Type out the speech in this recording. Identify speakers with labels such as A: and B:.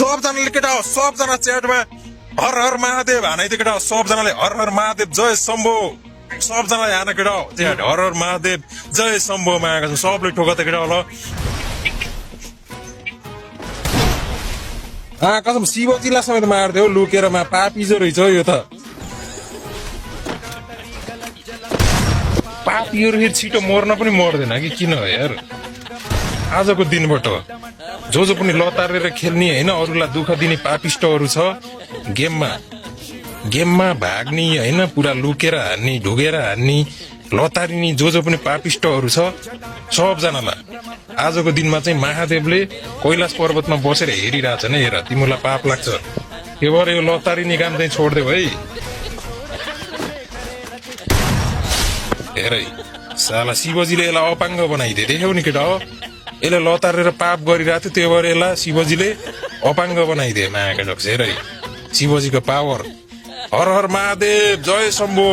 A: सबजनाले केटा हो सबजना च्याटमा हर हर महादेव हानाइदियो केटा हो सबजनाले हर हर महादेव जय शम्भो सबजनाले हान केटा हो च्याट हर हर महादेव जय शम्भो मागेको छ सबले ठोका त केटा हो ल कसम शिवजीलाई समेत मार्दियो लुकेर पापिजो रहेछ यो त पापीहरू फेरि छिटो मर्न पनि मर्दैन कि किन हो यार आजको दिनबाट जो पनि लतारेर खेल्ने होइन अरूलाई दुःख दिने पापिष्टहरू छ गेममा भाग्ने होइन पुरा लुकेर हान्ने ढुगेर हान्ने लतारिने जो पनि पापिष्टहरू छ सबजनालाई आजको दिनमा चाहिँ महादेवले कैलाश पर्वतमा बसेर हेरिरहेछ नि हेर तिमीलाई पाप लाग्छ त्यो भएर यो लतारिने काम चाहिँ छोड्देऊ है हेरै साला शिवजीले यसलाई अपाङ्ग बनाइदिए देख्यौ नि केटा हो यसले लतारेर पाप गरिरहेको थियो त्यो भएर यसलाई शिवजीले अपाङ्ग बनाइदिए मायाका जग्स हेरै शिवजीको पावर हर हर महादेव जय शम्भो